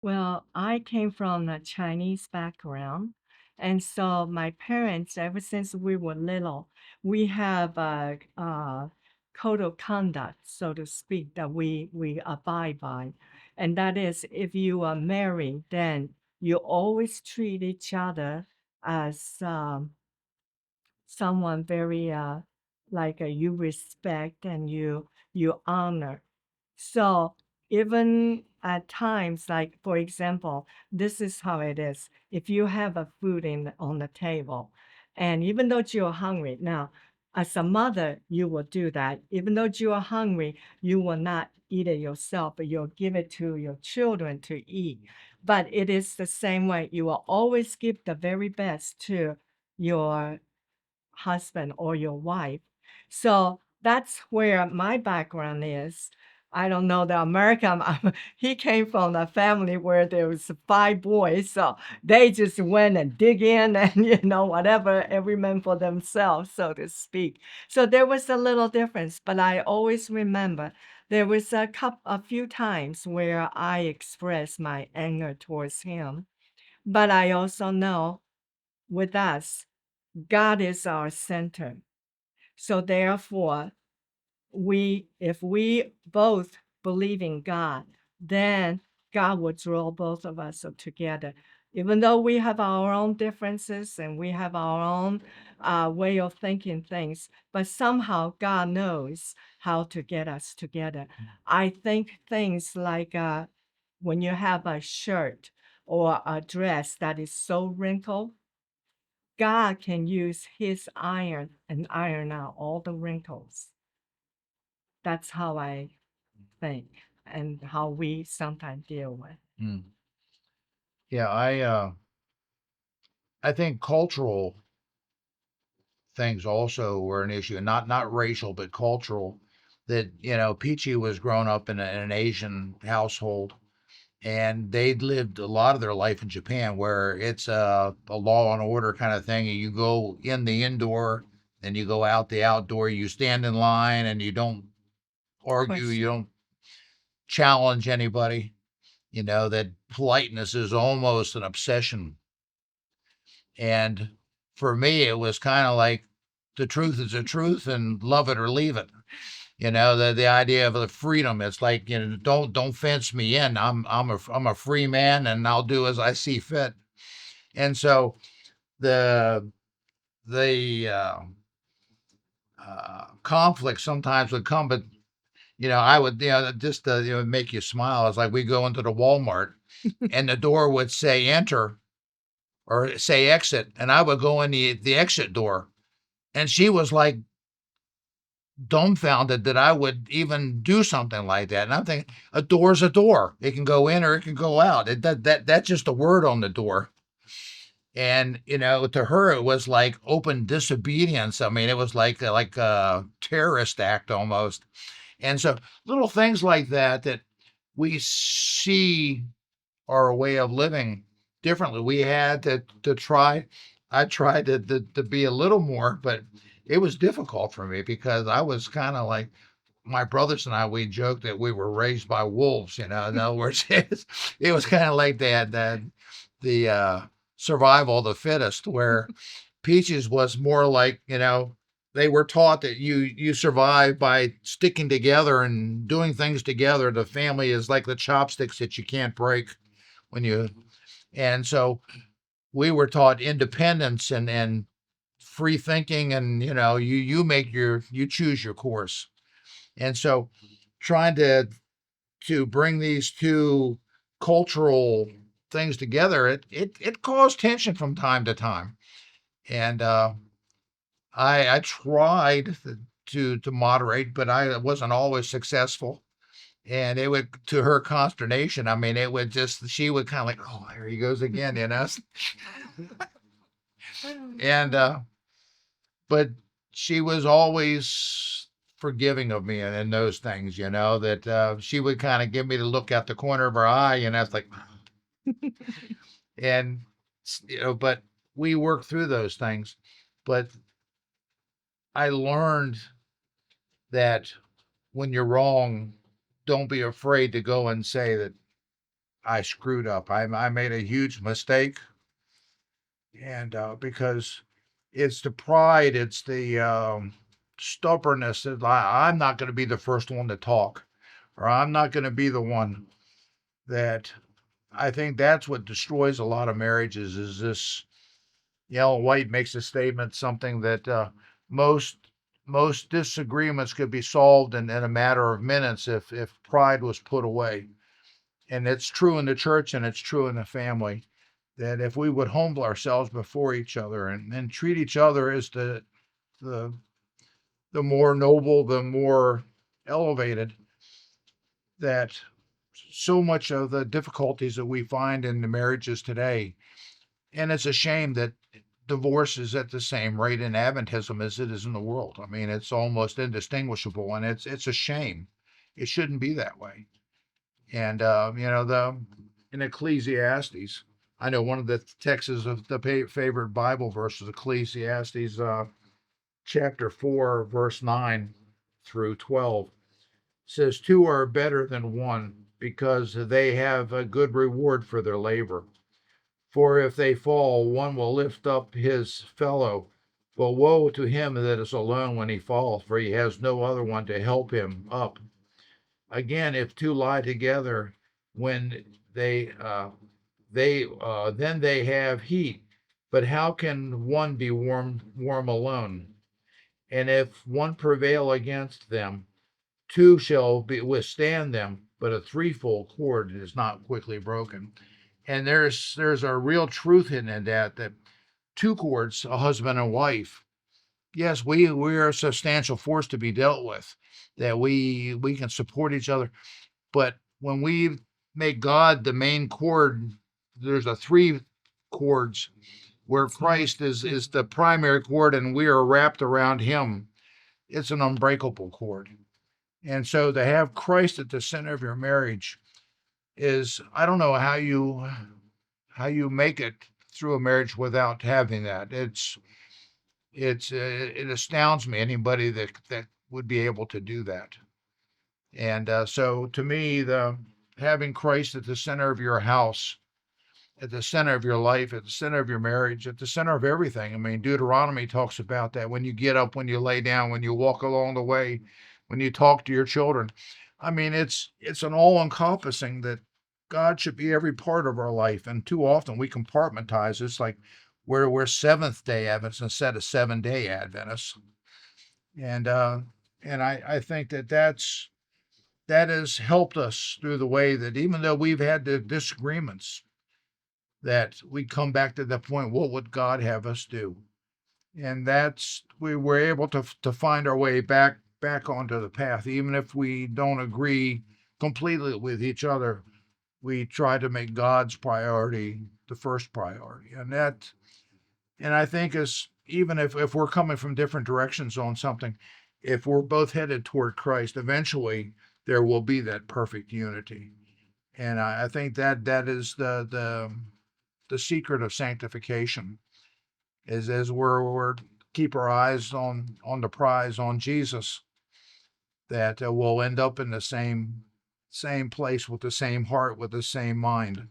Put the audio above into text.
Well, I came from a Chinese background, and so my parents, ever since we were little, we have a code of conduct, so to speak, that we abide by, and that is if you are married, then you always treat each other as someone very like you respect and you honor. So even at times, like for example, this is how it is. If you have a food on the table, and even though you're hungry, now as a mother, you will do that. Even though you are hungry, you will not eat it yourself, but you'll give it to your children to eat. But it is the same way. You will always give the very best to your husband or your wife. So that's where my background is. I don't know the American. He came from a family where there was 5 boys, so they just went and dig in and whatever, every man for themselves, so to speak. So there was a little difference, but I always remember there was a few times where I expressed my anger towards him. But I also know with us, God is our center. So therefore, if we both believe in God, then God will draw both of us together. Even though we have our own differences and we have our own way of thinking things, but somehow God knows how to get us together. I think things like when you have a shirt or a dress that is so wrinkled, God can use his iron and iron out all the wrinkles. That's how I think and how we sometimes deal with. Mm. Yeah, I think cultural things also were an issue, not racial, but cultural. That Peachy was grown up in an Asian household, and they'd lived a lot of their life in Japan, where it's a law and order kind of thing. You go in the indoor, and you go out the outdoor. You stand in line, and you don't argue. You Question. don't challenge anybody. That politeness is almost an obsession. And for me, it was kind of like the truth is the truth, and love it or leave it. The idea of the freedom. It's like, don't fence me in. I'm a free man, and I'll do as I see fit. And so the conflict sometimes would come, but I would, just to, make you smile. It's like we go into the Walmart, and the door would say enter or say exit, and I would go in the exit door, and she was like dumbfounded that I would even do something like that. And I'm thinking, a door's a door. It can go in or it can go out. That's just a word on the door. And to her, it was like open disobedience. I mean, it was like a terrorist act almost. And so little things like that we see our way of living differently. We had to try. I tried to be a little more, but it was difficult for me because I was kind of like my brothers and I. We joked that we were raised by wolves. In other words, it was kind of like that the survival of the fittest, where Peaches was more like they were taught that you survive by sticking together and doing things together. The family is like the chopsticks that you can't break when you and so we were taught independence and free thinking, and you choose your course. And so trying to bring these two cultural things together, it caused tension from time to time. And I tried to moderate, but I wasn't always successful. And it would, to her consternation, I mean, it would just, she would kind of like, oh, here he goes again, and but she was always forgiving of me and those things, that she would kind of give me the look out the corner of her eye, and I was like, and but we worked through those things. But I learned that when you're wrong, don't be afraid to go and say that I screwed up. I made a huge mistake, and because it's the pride, it's the stubbornness that I'm not going to be the first one to talk, or I'm not going to be the one that. I think that's what destroys a lot of marriages. Is this? Ellen White makes a statement, something that most most disagreements could be solved in a matter of minutes if pride was put away. And it's true in the church and it's true in the family that if we would humble ourselves before each other and treat each other as the the more noble, the more elevated, that so much of the difficulties that we find in the marriages today, and it's a shame that divorce is at the same rate in Adventism as it is in the world. I mean, it's almost indistinguishable, and it's a shame. It shouldn't be that way. And the in Ecclesiastes, I know one of the texts of the favorite Bible verses, Ecclesiastes chapter 4, verse 9 through 12, says, "Two are better than one, because they have a good reward for their labor. For if they fall, one will lift up his fellow. But woe to him that is alone when he falls, for he has no other one to help him up. Again, if two lie together, when then they have heat. But how can one be warm alone? And if one prevail against them, two shall withstand them. But a threefold cord is not quickly broken." And there's a real truth in that two cords, a husband and wife. Yes, we are a substantial force to be dealt with, that we can support each other. But when we make God the main cord, there's a three chords where Christ is the primary cord and we are wrapped around him. It's an unbreakable cord. And so to have Christ at the center of your marriage is, I don't know how you make it through a marriage without having that. It astounds me, anybody that would be able to do that. And so to me, the having Christ at the center of your house, at the center of your life, at the center of your marriage, at the center of everything. I mean, Deuteronomy talks about that. When you get up, when you lay down, when you walk along the way, when you talk to your children. I mean, it's an all-encompassing that God should be every part of our life. And too often we compartmentize. It's like we're Seventh Day Adventists instead of 7-day Adventists. And I think that has helped us through the way that even though we've had the disagreements, that we come back to the point, what would God have us do? And that's we were able to find our way back onto the path, even if we don't agree completely with each other. We try to make God's priority the first priority, and I think is even if we're coming from different directions on something, if we're both headed toward Christ, eventually there will be that perfect unity. And I think that is the secret of sanctification, is as we're keep our eyes on the prize, on Jesus, that we'll end up in the same place with the same heart, with the same mind.